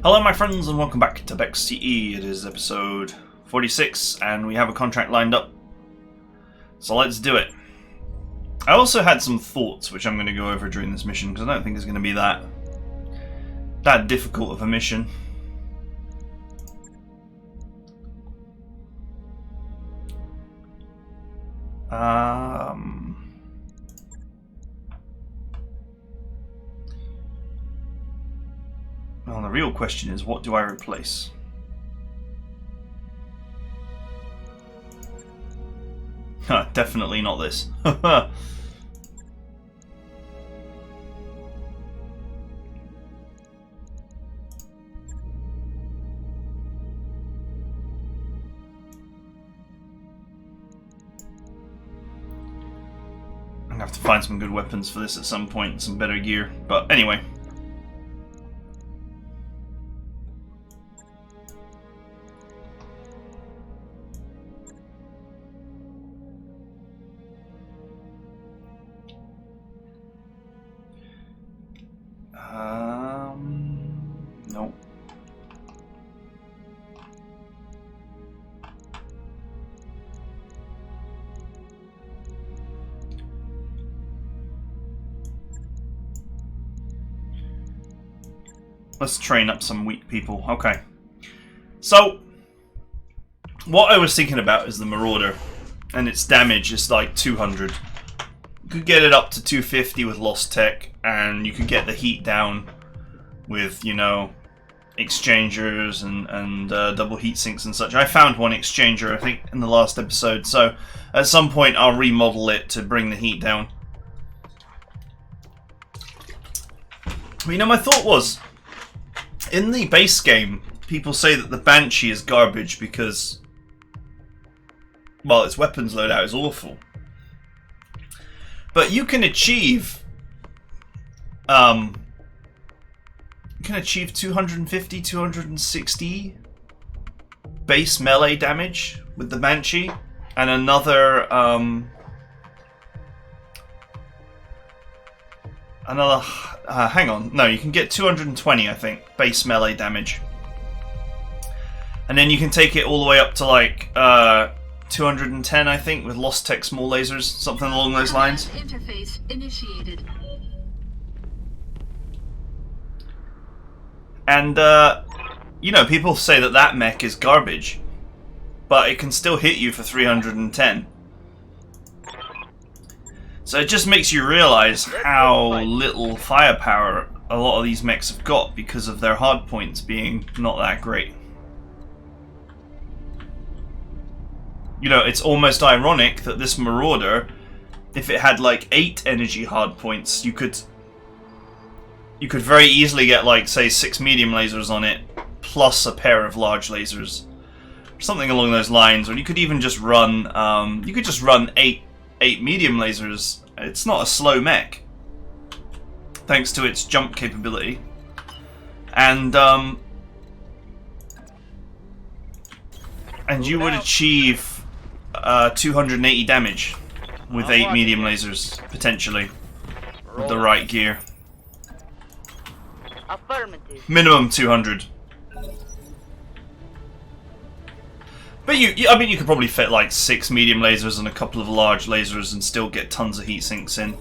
Hello my friends and welcome back to BexTE. It is episode 46 and we have a contract lined up. So let's do it. I also had some thoughts which I'm going to go over during this mission because I don't think it's going to be that difficult of a mission. Well, the real question is, what do I replace? Definitely not this. I'm gonna have to find some good weapons for this at some point, some better gear. But anyway. Nope. Let's train up some weak people. Okay. So, what I was thinking about is the Marauder, and its damage is like 200. You could get it up to 250 with Lost Tech, and you could get the heat down with, you know, exchangers and double heat sinks and such. I found one exchanger, I think, in the last episode, so at some point I'll remodel it to bring the heat down. But, you know, my thought was, in the base game, people say that the Banshee is garbage because, well, its weapons loadout is awful. But you can achieve 250, 260 base melee damage with the Banshee, and another hang on, no, you can get 220, I think, base melee damage, and then you can take it all the way up to like 210, I think, with Lost Tech small lasers, something along those lines. Interface initiated. And, you know, people say that that mech is garbage, but it can still hit you for 310. So it just makes you realize how little firepower a lot of these mechs have got because of their hardpoints being not that great. You know, it's almost ironic that this Marauder, if it had like 8 energy hardpoints, you could very easily get, like, say, 6 medium lasers on it, plus a pair of large lasers, something along those lines. Or you could even just run, 8 medium lasers. It's not a slow mech, thanks to its jump capability, and you would achieve 280 damage with 8 medium lasers potentially with the right gear. Affirmative. Minimum 200. But I mean, you could probably fit like 6 medium lasers and a couple of large lasers and still get tons of heat sinks in.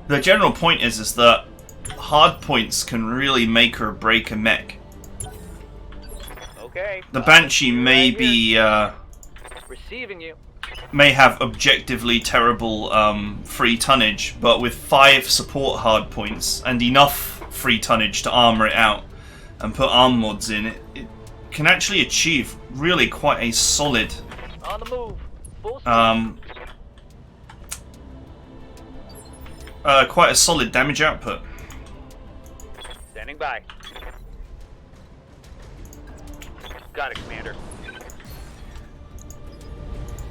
The general point is that hard points can really make or break a mech. Okay. The Banshee may be Receiving you. may have objectively terrible free tonnage, but with 5 support hardpoints and enough free tonnage to armor it out and put arm mods in, it can actually achieve really quite a solid On the move. Full speed. quite a solid damage output. Standing by. Got it, Commander.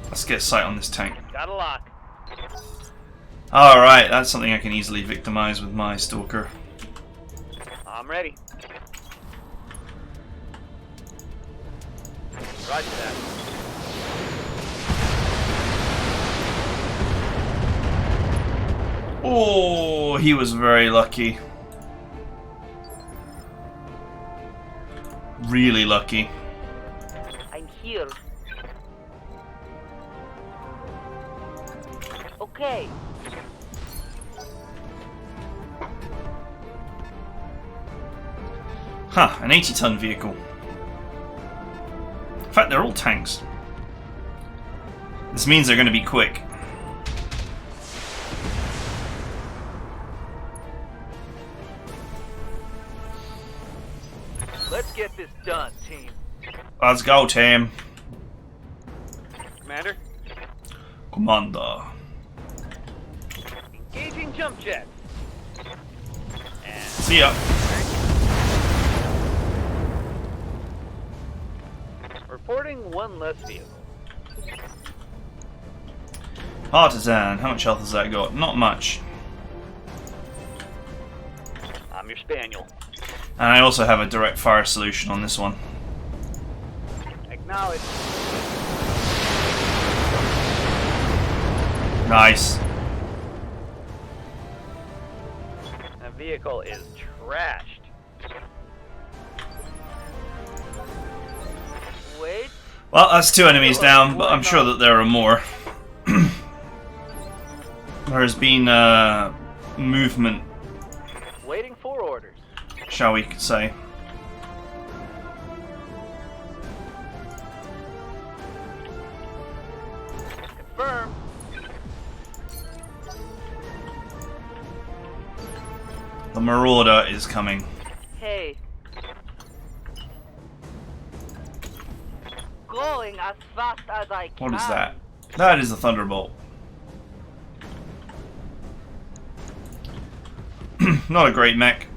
Let's get a sight on this tank. Got a lock. Alright, that's something I can easily victimize with my Stalker. I'm ready. Roger that. Oh, he was very lucky. really lucky. I'm here. Okay. Huh, an 80-ton vehicle. In fact, they're all tanks. This means they're going to be quick. Let's get this done, team. Let's go, team. Commander, Commander. engaging jump jets. And See ya. reporting one less vehicle. Partisan. How much health has that got? Not much. I'm your spaniel. And I also have a direct fire solution on this one. Acknowledge. Nice. That vehicle is trashed. Wait. Well, that's 2 enemies down, but I'm sure that there are more. There's been movement, Waiting for orders. shall we say. Confirm. The Marauder is coming. Hey. Going as fast as I can. What is that? That is a Thunderbolt. Not a great mech.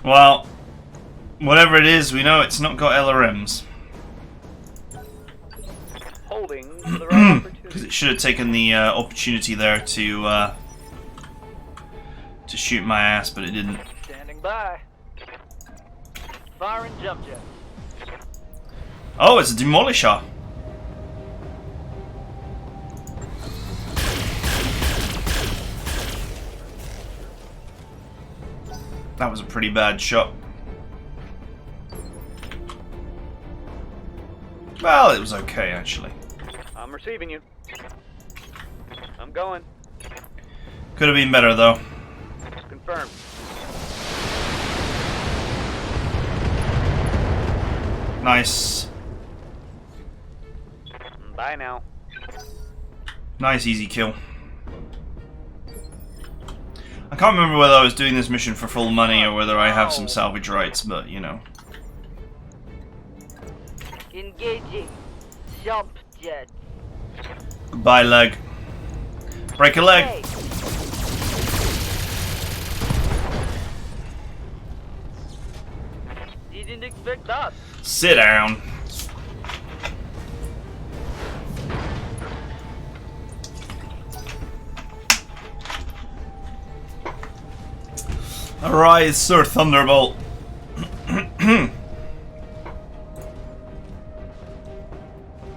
Well, whatever it is, we know it's not got LRMs. Holding for the right Because opportunity. it should have taken the opportunity there to shoot my ass, but it didn't. Standing by. Firing jump jet. Oh, it's a Demolisher. That was a pretty bad shot. Well, it was okay, actually. I'm receiving you. I'm going. Could have been better, though. Confirmed. Nice. Bye now. Nice, easy kill. I can't remember whether I was doing this mission for full money or whether I have some salvage rights, but, you know. Engaging. Jump jet. Goodbye, leg. Break a leg. Hey. Didn't expect that. Sit down. Arise, Sir Thunderbolt.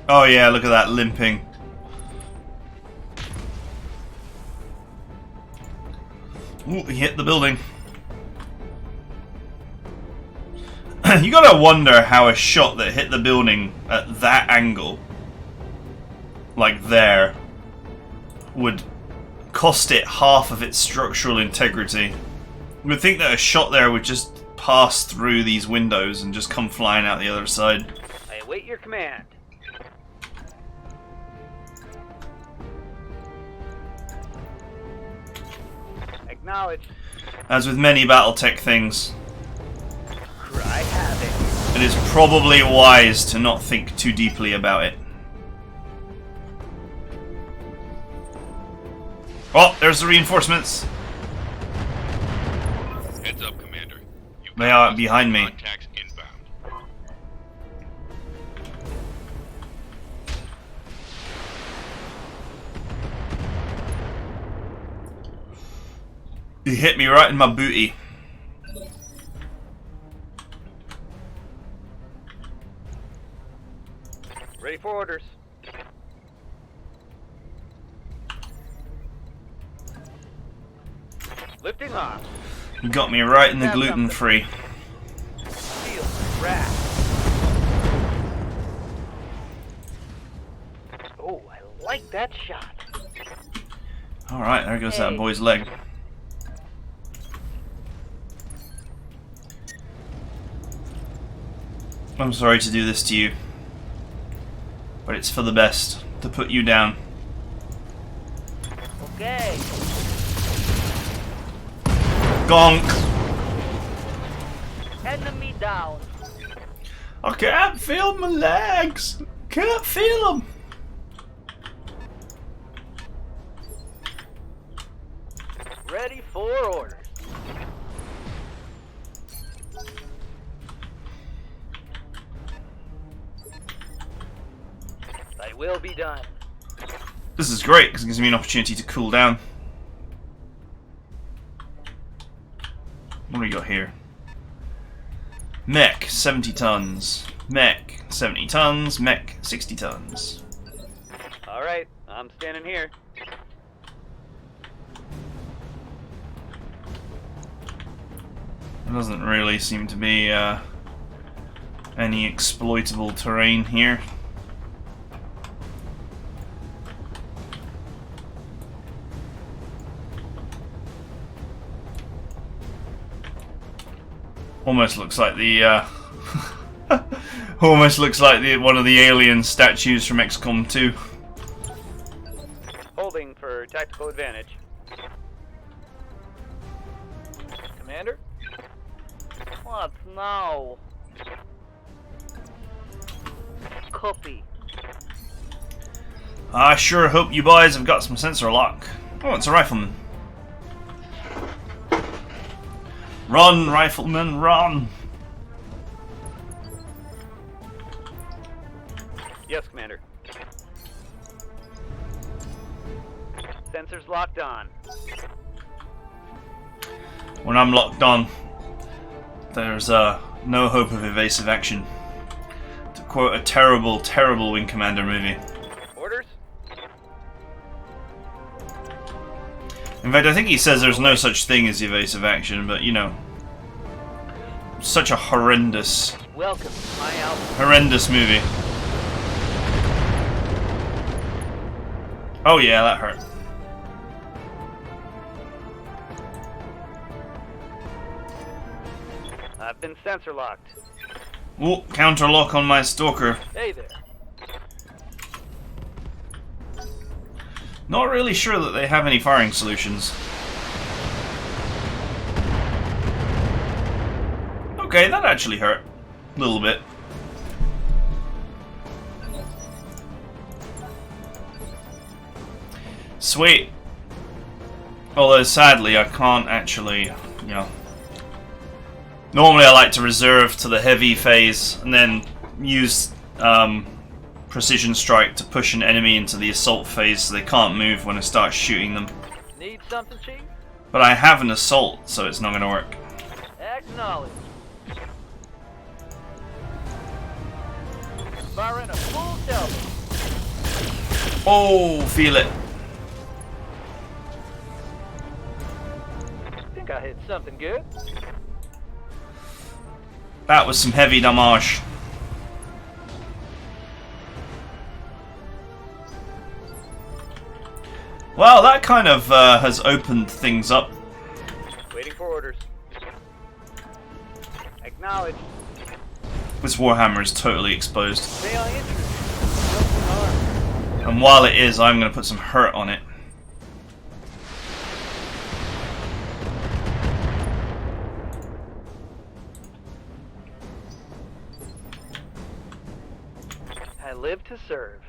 Oh yeah, look at that limping. Ooh, he hit the building. You gotta wonder how a shot that hit the building at that angle, like there, would cost it half of its structural integrity. You would think that a shot there would just pass through these windows and just come flying out the other side. I await your command. Acknowledge. As with many Battletech things, Cry havoc. it is probably wise to not think too deeply about it. Oh, there's the reinforcements. Heads up, Commander. They are behind me. Contacts inbound. He hit me right in my booty. Ready for orders. Lifting off. You got me right in the gluten-free. Steel rack. Oh, I like that shot. Alright, there goes that Hey. boy's leg. I'm sorry to do this to you, but it's for the best to put you down. Okay. Gonk! Enemy down. I can't feel my legs! Can't feel them! Ready for orders. I will be done. This is great because it gives me an opportunity to cool down. What do we got here? Mech, 70 tons. Mech, 70 tons. Mech, 60 tons. Alright, I'm standing here. There doesn't really seem to be any exploitable terrain here. Almost looks like the almost looks like the one of the alien statues from XCOM 2. Holding for tactical advantage. Commander? What now? Copy. I sure hope you boys have got some sensor lock. Oh, it's a rifleman. Run, rifleman, run! Yes, Commander. Sensors locked on. When I'm locked on, there's no hope of evasive action. To quote a terrible, terrible Wing Commander movie. Orders? In fact, I think he says there's no such thing as evasive action, but you know, such a horrendous, Welcome, my out. horrendous movie. Oh yeah, that hurt. I've been sensor locked. Oh, counter lock on my stalker. Hey there. Not really sure that they have any firing solutions. Okay, that actually hurt. A little bit. Sweet. Although sadly I can't actually, you know. Normally I like to reserve to the heavy phase and then use precision strike to push an enemy into the assault phase so they can't move when I start shooting them. Need something, Chief? But I have an assault, so it's not going to work. Acknowledge. Firing a full delta. Oh, feel it. Think I hit something good. That was some heavy damage. Well, that kind of has opened things up. Waiting for orders. Acknowledge. This Warhammer is totally exposed. Stay on interest. And while it is, I'm going to put some hurt on it. I live to serve.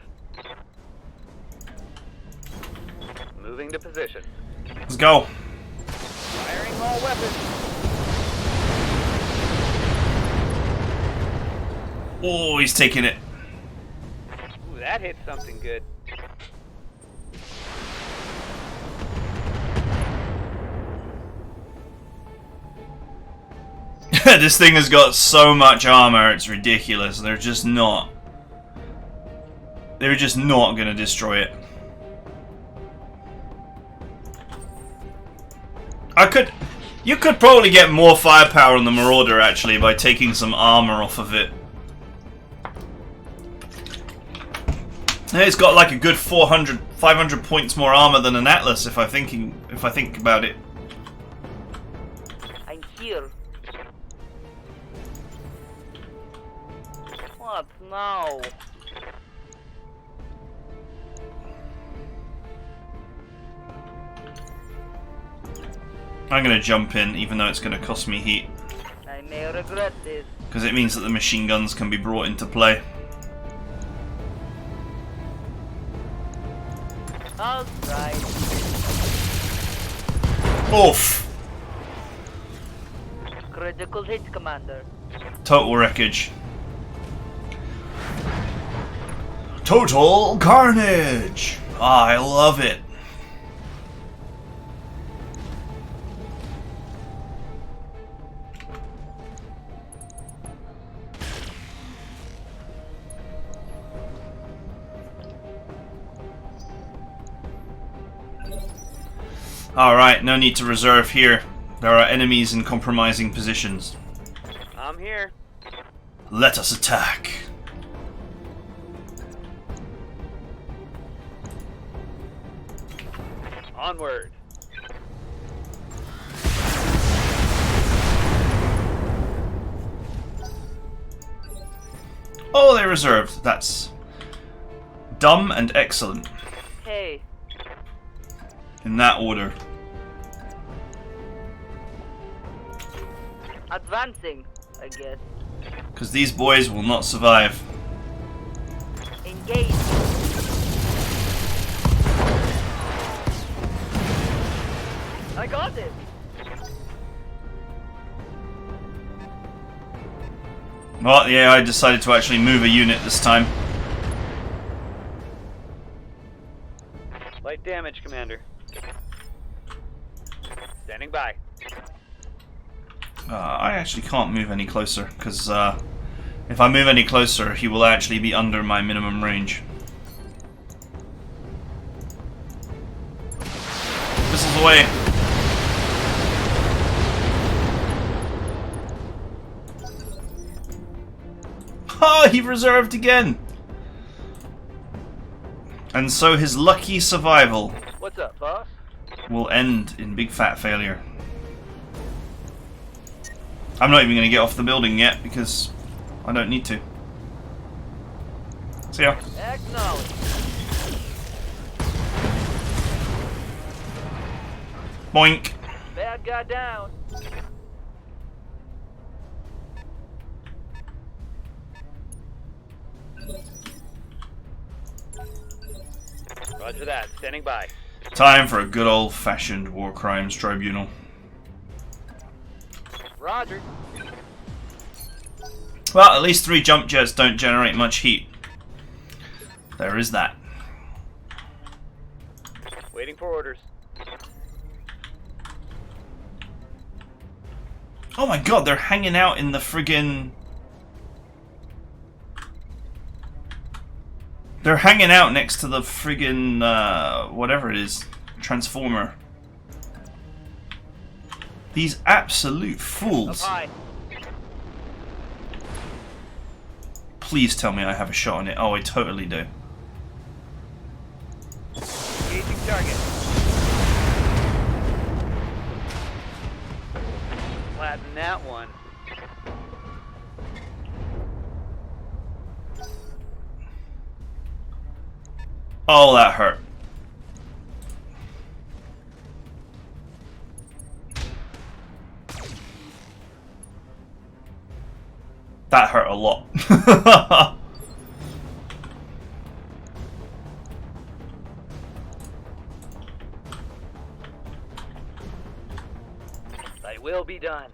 Moving to position. Let's go. Firing all weapons. Oh, he's taking it. Ooh, that hit something good. This thing has got so much armor, it's ridiculous. They're just not They're just not going to destroy it. You could probably get more firepower on the Marauder actually by taking some armor off of it. It's got like a good 400, 500 points more armor than an Atlas if I think about it. I'm here. What now? I'm going to jump in even though it's going to cost me heat. I may regret this. Because it means that the machine guns can be brought into play. Alright. Oof! Critical hit, Commander. Total wreckage. Total carnage! Ah, I love it. Alright, no need to reserve here. There are enemies in compromising positions. I'm here. Let us attack. Onward. Oh, they reserved. That's dumb and excellent. Hey, In that order. advancing, I guess. Because these boys will not survive. Engage. I got it. Well, yeah, I decided to actually move a unit this time. Light damage, Commander. Standing by. I actually can't move any closer, because if I move any closer, he will actually be under my minimum range. Missiles away! Ha! He reserved again! And so his lucky survival What's up, boss? will end in big fat failure. I'm not even going to get off the building yet because I don't need to. See ya. Acknowledge. Boink. Bad guy down. Roger that. Standing by. Time for a good old-fashioned war crimes tribunal. Roger. Well, at least 3 jump jets don't generate much heat. There is that. Waiting for orders. Oh my god, they're hanging out in the friggin'... They're hanging out next to the friggin', whatever it is, transformer. These absolute Up fools. high. Please tell me I have a shot on it. Oh, I totally do. Engaging target. Flatten that one. Oh, that hurt. That hurt a lot. Thy will be done.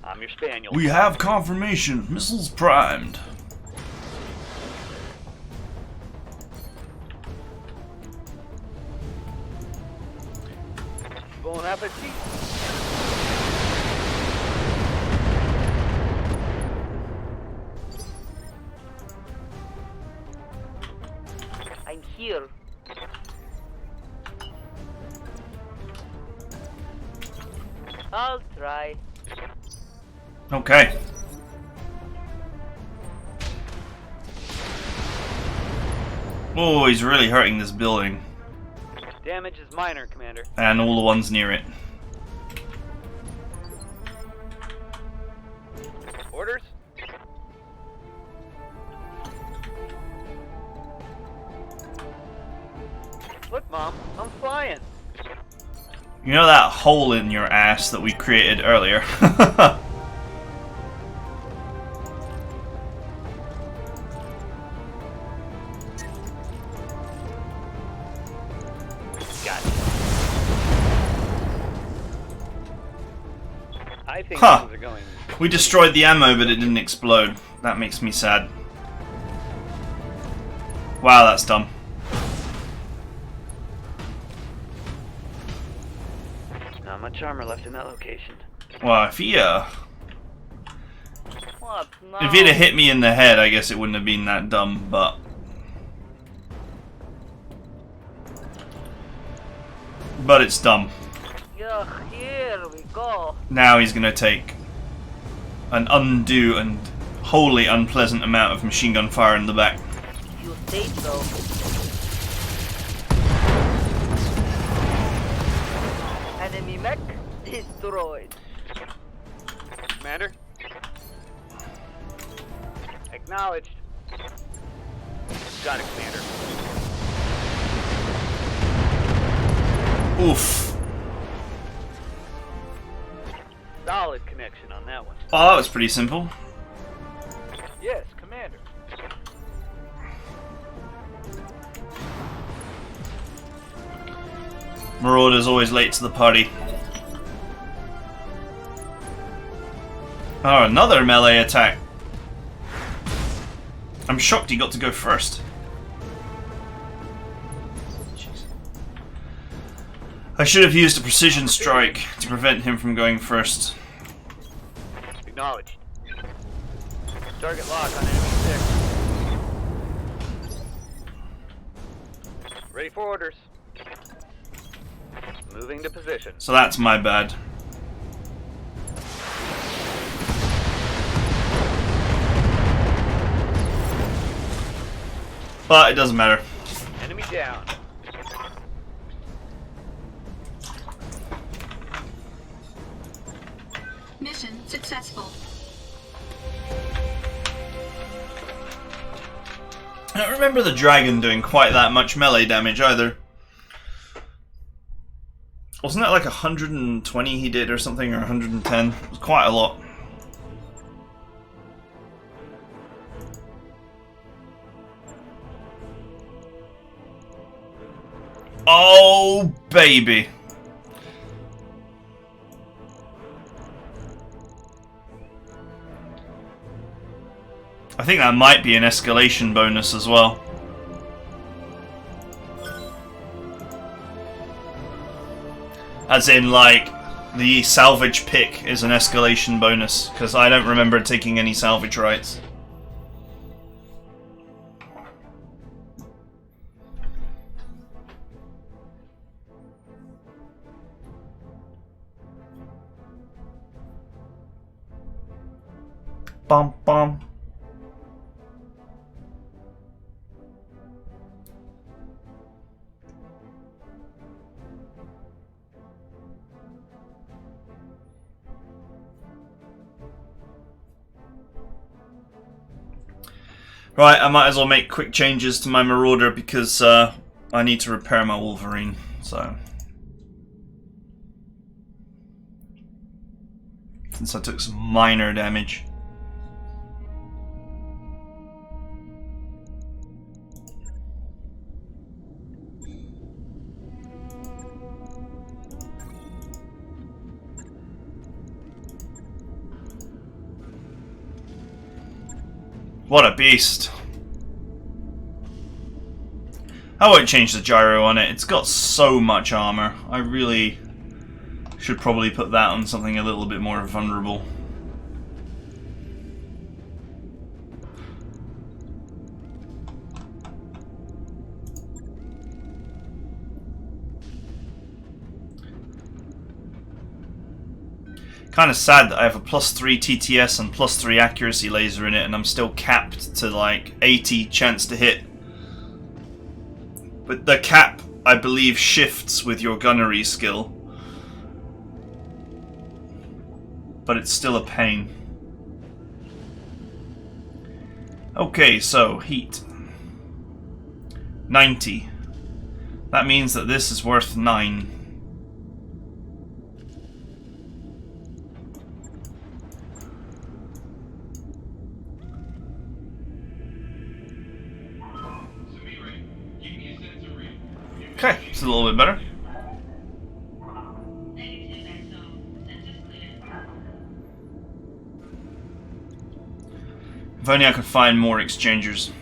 I'm your spaniel. We have confirmation. Missiles primed. Bon appetit. I'll try. Okay. Oh, he's really hurting this building. Damage is minor, Commander. And all the ones near it. Orders? Look, Mom, I'm flying. You know that hole in your ass that we created earlier? Gotcha. I think Huh. things are going. We destroyed the ammo, but it didn't explode. That makes me sad. Wow, that's dumb. Not much armor left in that location. Well, if he, What now? if he'd have hit me in the head, I guess it wouldn't have been that dumb, but... But it's dumb. Yeah, here we go. Now he's gonna take an undue and wholly unpleasant amount of machine gun fire in the back. You say so. Enemy mech destroyed. Commander? Acknowledged. Got it, Commander. Oof. Solid connection on that one. Oh, that was pretty simple. Yes, Commander. Marauder's always late to the party. Oh, another melee attack. I'm shocked he got to go first. Jeez. I should have used a precision strike to prevent him from going first. Acknowledged. Target lock on enemy 6. Ready for orders. Moving to position. So that's my bad. But it doesn't matter. Enemy down. Mission successful. I don't remember the dragon doing quite that much melee damage either. Wasn't that like 120 he did or something, or 110? It was quite a lot. Oh, baby. I think that might be an escalation bonus as well. As in, like, the salvage pick is an escalation bonus, because I don't remember taking any salvage rights. Bum bum. Right, I might as well make quick changes to my Marauder because I need to repair my Wolverine, so... Since I took some minor damage. What a beast. I won't change the gyro on it. It's got so much armor. I really should probably put that on something a little bit more vulnerable. Kind of sad that I have a +3 TTS and +3 accuracy laser in it, and I'm still capped to like 80 chance to hit. But the cap, I believe, shifts with your gunnery skill. But it's still a pain. Okay, so heat. 90. That means that this is worth 9. Okay, it's a little bit better. If only I could find more exchangers.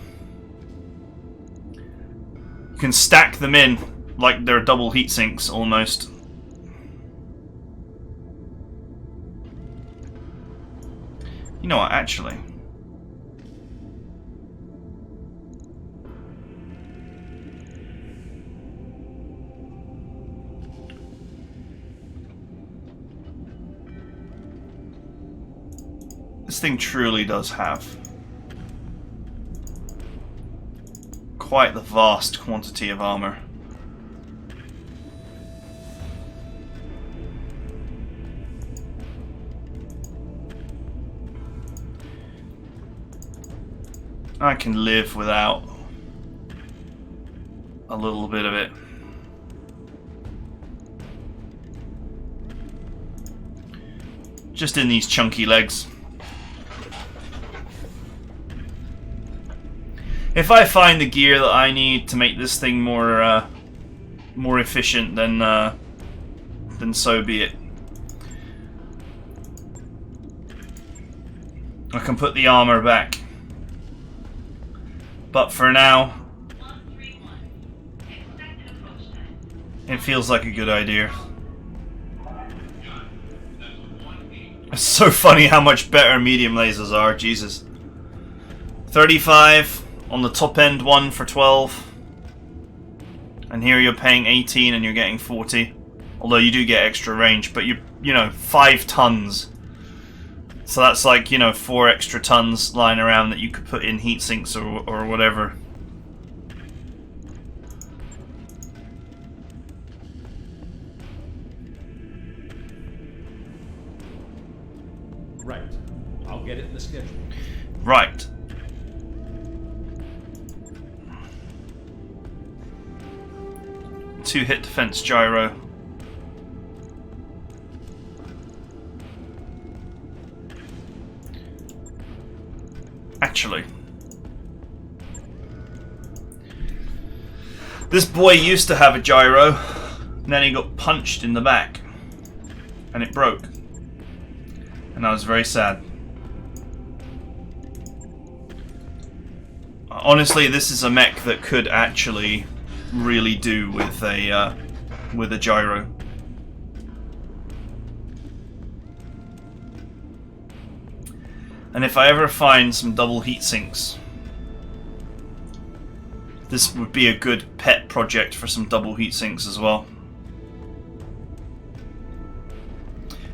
You can stack them in like they're double heat sinks almost. You know what, actually. This thing truly does have quite the vast quantity of armor. I can live without a little bit of it. Just in these chunky legs. If I find the gear that I need to make this thing more efficient, then so be it. I can put the armor back. But for now, it feels like a good idea. It's so funny how much better medium lasers are, Jesus. 35 on the top end one for 12. And here you're paying 18 and you're getting 40. Although you do get extra range, but you know, 5 tons. So that's like, you know, 4 extra tons lying around that you could put in heat sinks or whatever. Right. I'll get it in the schedule. Right. Two hit defense gyro. Actually, this boy used to have a gyro, and then he got punched in the back, and it broke. And I was very sad. Honestly, this is a mech that could actually really do with a gyro. And if I ever find some double heat sinks, this would be a good pet project for some double heat sinks as well.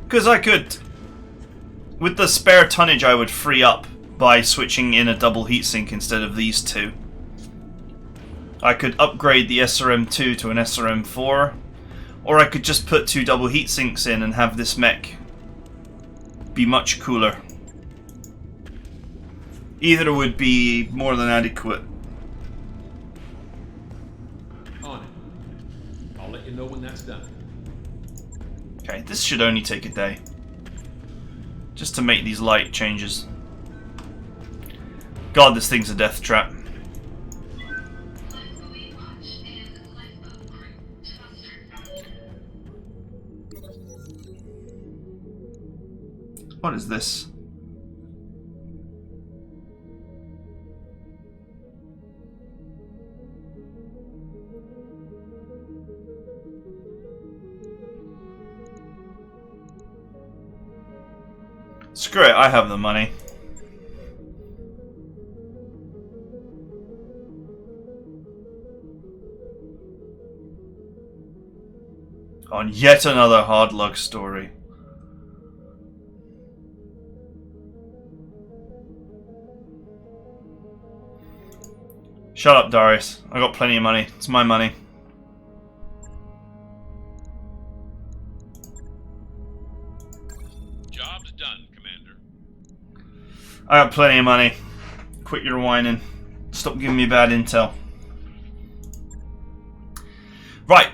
Because I could, with the spare tonnage I would free up by switching in a double heatsink instead of these two, I could upgrade the SRM2 to an SRM4, or I could just put 2 double heatsinks in and have this mech be much cooler. Either would be more than adequate. On it. I'll let you know when that's done. Okay, this should only take a day. Just to make these light changes. God, this thing's a death trap. What is this? Screw it, I have the money. On yet another hard luck story. Shut up, Darius. I got plenty of money. It's my money. Job's done, Commander. I got plenty of money. Quit your whining. Stop giving me bad intel. Right.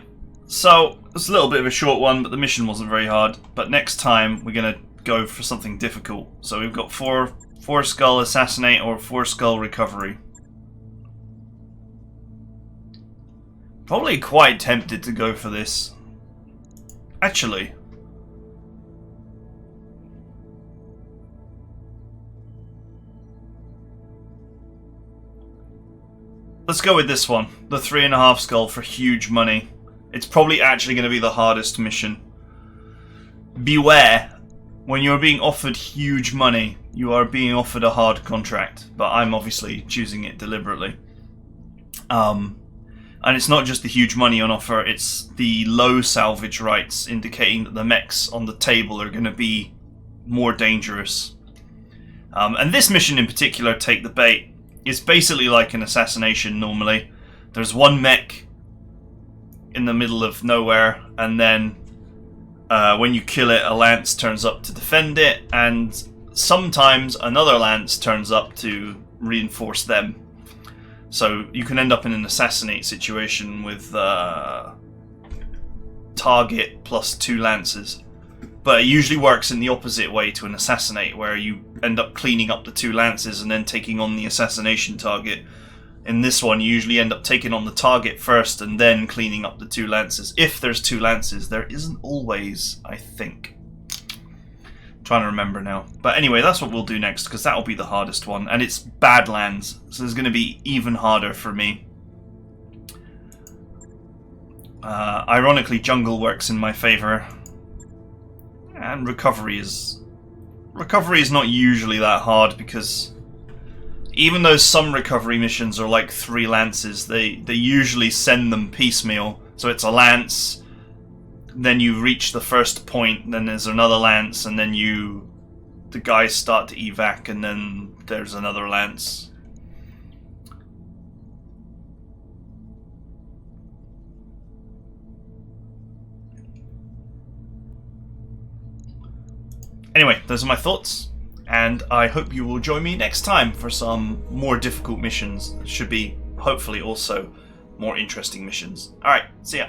So, it's a little bit of a short one, but the mission wasn't very hard. But next time, we're going to go for something difficult. So we've got 4 skull assassinate or 4 skull recovery. Probably quite tempted to go for this. Actually. Let's go with this one. The 3.5 skull for huge money. It's probably actually going to be the hardest mission. Beware. When you're being offered huge money, you are being offered a hard contract. But I'm obviously choosing it deliberately. And it's not just the huge money on offer, it's the low salvage rights, indicating that the mechs on the table are going to be more dangerous. And this mission in particular, Take the Bait, is basically like an assassination normally. There's one mech in the middle of nowhere, and then when you kill it, a lance turns up to defend it, and sometimes another lance turns up to reinforce them. So you can end up in an assassinate situation with target plus 2 lances. But it usually works in the opposite way to an assassinate, where you end up cleaning up the 2 lances and then taking on the assassination target. In this one, you usually end up taking on the target first and then cleaning up the 2 lances. If there's 2 lances, there isn't always, I think. Trying to remember now. But anyway, that's what we'll do next, because that'll be the hardest one. And it's Badlands, so it's going to be even harder for me. Ironically, jungle works in my favor. And recovery is not usually that hard, because even though some recovery missions are like 3 lances, they usually send them piecemeal. So it's a lance, then you reach the first point, then there's another lance, and then the guys start to evac, and then there's another lance. Anyway, those are my thoughts, and I hope you will join me next time for some more difficult missions. Should be, hopefully, also more interesting missions. Alright, see ya.